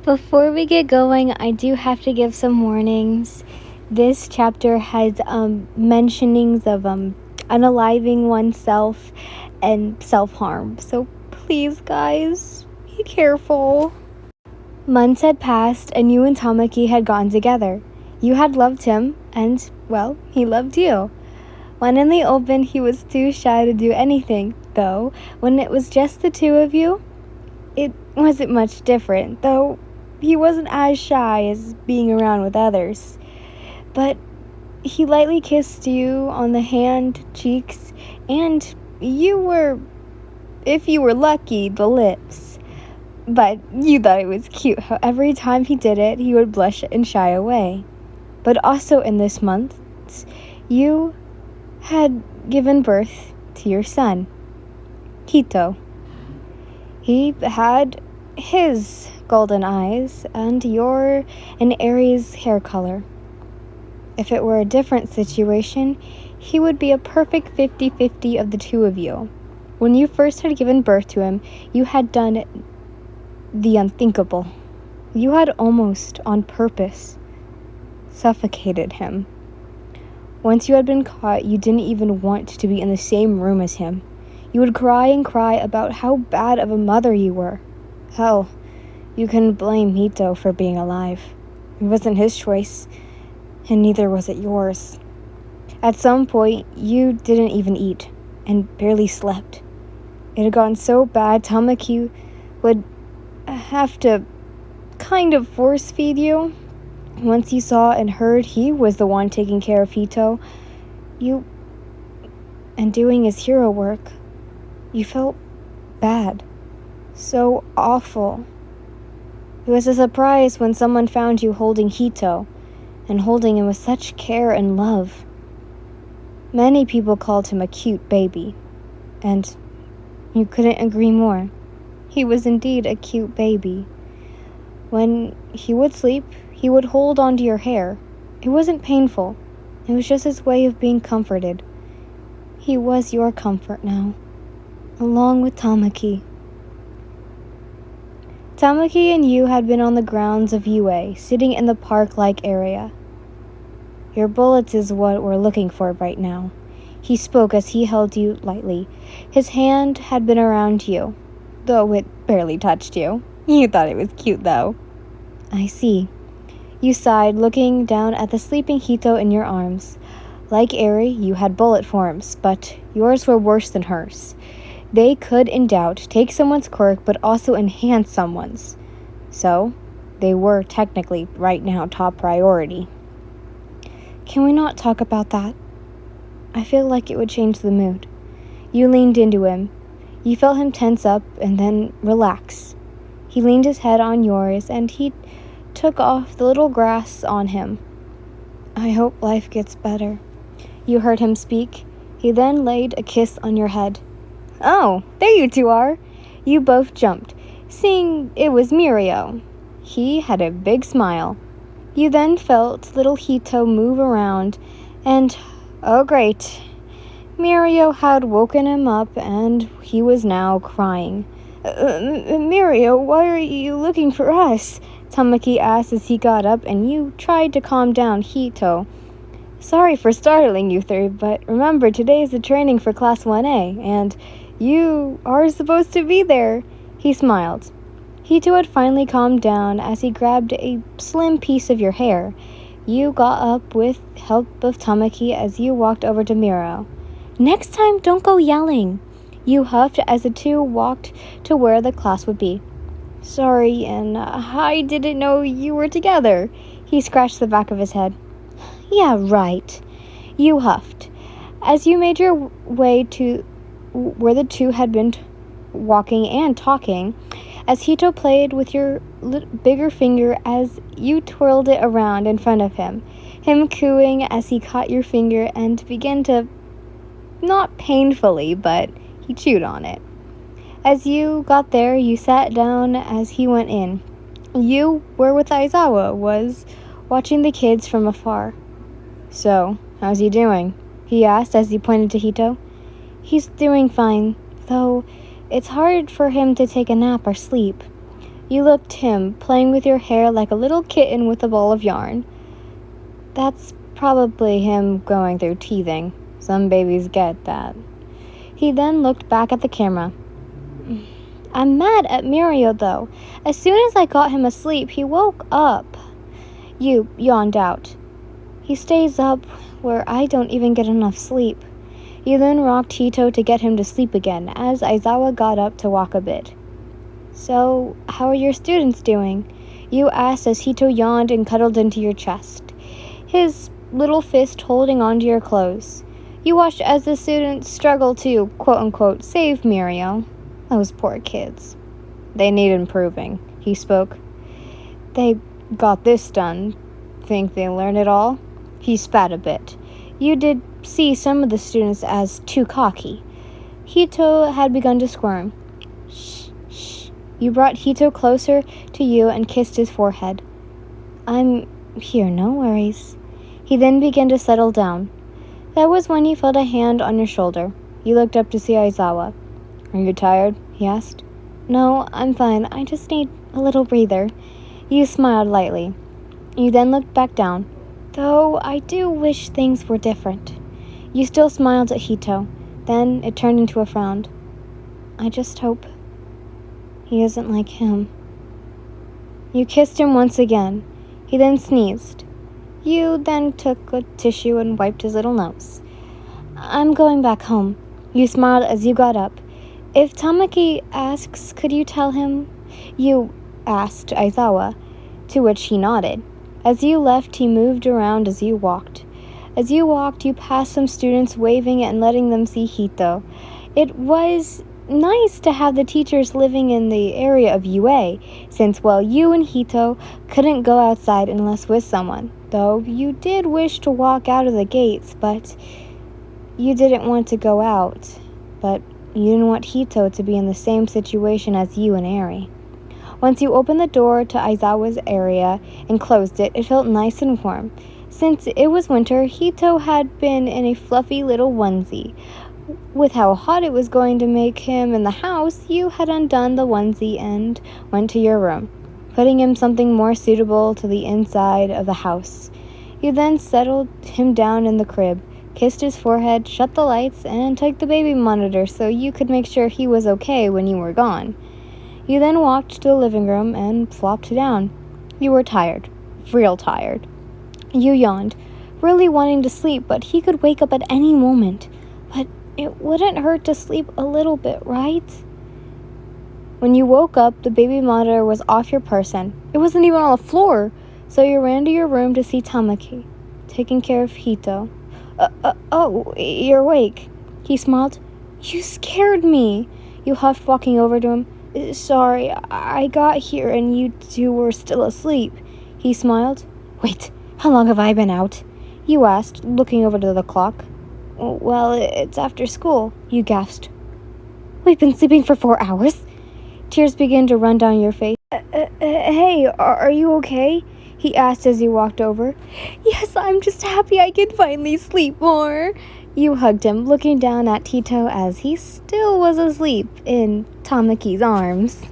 Before we get going, I do have to give some warnings. This chapter has mentionings of unaliving oneself and self-harm. So please, guys, be careful. Months had passed and you and Tamaki had gotten together. You had loved him and, well, he loved you. When in the open, he was too shy to do anything, though when it was just the two of you, it wasn't much different, though he wasn't as shy as being around with others. But he lightly kissed you on the hand, cheeks, and if you were lucky, the lips. But you thought it was cute how every time he did it, he would blush and shy away. But also in this month, you had given birth to your son, Hito. He had his golden eyes and your an Aries hair color. If it were a different situation, he would be a perfect 50-50 of the two of you. When you first had given birth to him, you had done the unthinkable. You had almost, on purpose, suffocated him. Once you had been caught, you didn't even want to be in the same room as him. You would cry and cry about how bad of a mother you were. Hell, you couldn't blame Hito for being alive. It wasn't his choice, and neither was it yours. At some point, you didn't even eat, and barely slept. It had gotten so bad, Tamaki would have to kind of force feed you. Once you saw and heard he was the one taking care of Hito, and doing his hero work, you felt bad. So awful. It was a surprise when someone found you holding Hito, and holding him with such care and love. Many people called him a cute baby, and you couldn't agree more. He was indeed a cute baby. When he would sleep, he would hold onto your hair. It wasn't painful. It was just his way of being comforted. He was your comfort now, along with Tamaki. Tamaki and you had been on the grounds of UA, sitting in the park-like area. Your bullets is what we're looking for right now. He spoke as he held you lightly. His hand had been around you, though it barely touched you. You thought it was cute, though. I see. You sighed, looking down at the sleeping Hito in your arms. Like Eri, you had bullet forms, but yours were worse than hers. They could, in doubt, take someone's quirk, but also enhance someone's. So, they were technically, right now, top priority. Can we not talk about that? I feel like it would change the mood. You leaned into him. You felt him tense up and then relax. He leaned his head on yours, and he took off the little grass on him. I hope life gets better. You heard him speak. He then laid a kiss on your head. Oh, there you two are. You both jumped, seeing it was Mirio. He had a big smile. You then felt little Hito move around, and, oh great, Mirio had woken him up, and he was now crying. Mirio, why are you looking for us? Tamaki asked as he got up, and you tried to calm down Hito. Sorry for startling you three, but remember, today is the training for Class 1A, and you are supposed to be there. He smiled. Hito had finally calmed down as he grabbed a slim piece of your hair. You got up with help of Tamaki as you walked over to Miro. Next time, don't go yelling. You huffed as the two walked to where the class would be. Sorry, and I didn't know you were together. He scratched the back of his head. Yeah, right. You huffed. As you made your way to where the two had been walking and talking, as Hito played with your bigger finger as you twirled it around in front of him cooing as he caught your finger and began to, not painfully, but he chewed on it. As you got there, you sat down as he went in. You were with Aizawa, was watching the kids from afar. So, how's he doing? He asked as he pointed to Hito. He's doing fine, though it's hard for him to take a nap or sleep. You looked him, playing with your hair like a little kitten with a ball of yarn. That's probably him going through teething. Some babies get that. He then looked back at the camera. I'm mad at Mario, though. As soon as I got him asleep, he woke up. You yawned out. He stays up where I don't even get enough sleep. You then rocked Hito to get him to sleep again, as Aizawa got up to walk a bit. So, how are your students doing? You asked as Hito yawned and cuddled into your chest, his little fist holding onto your clothes. You watched as the students struggled to, quote-unquote, save Mirio. Those poor kids. They need improving, he spoke. They got this done. Think they learned it all? He spat a bit. You did see some of the students as too cocky. Hito had begun to squirm. Shh, shh. You brought Hito closer to you and kissed his forehead. I'm here, no worries. He then began to settle down. That was when you felt a hand on your shoulder. You looked up to see Aizawa. Are you tired? He asked. No, I'm fine. I just need a little breather. You smiled lightly. You then looked back down. Though I do wish things were different. You still smiled at Hito. Then it turned into a frown. I just hope he isn't like him. You kissed him once again. He then sneezed. You then took a tissue and wiped his little nose. I'm going back home. You smiled as you got up. If Tamaki asks, could you tell him? You asked Aizawa, to which he nodded. As you left, he moved around as you walked. As you walked, you passed some students waving and letting them see Hito. It was nice to have the teachers living in the area of UA, since, well, you and Hito couldn't go outside unless with someone, though you did wish to walk out of the gates, but you didn't want to go out. But you didn't want Hito to be in the same situation as you and Eri. Once you opened the door to Aizawa's area and closed it, it felt nice and warm. Since it was winter, Hito had been in a fluffy little onesie. With how hot it was going to make him in the house, you had undone the onesie and went to your room, putting him something more suitable to the inside of the house. You then settled him down in the crib, kissed his forehead, shut the lights, and took the baby monitor so you could make sure he was okay when you were gone. You then walked to the living room and flopped down. You were tired, real tired. You yawned, really wanting to sleep, but he could wake up at any moment. But it wouldn't hurt to sleep a little bit, right? When you woke up, the baby monitor was off your person. It wasn't even on the floor, so you ran to your room to see Tamaki, taking care of Hito. Oh, you're awake. He smiled. You scared me. You huffed, walking over to him. Sorry, I got here and you two were still asleep. He smiled. Wait, how long have I been out? You asked, looking over to the clock. Well, it's after school, you gasped. We've been sleeping for 4 hours? Tears began to run down your face. Hey, are you okay? He asked as you walked over. Yes, I'm just happy I can finally sleep more. You hugged him, looking down at Hito as he still was asleep in Tamaki's arms.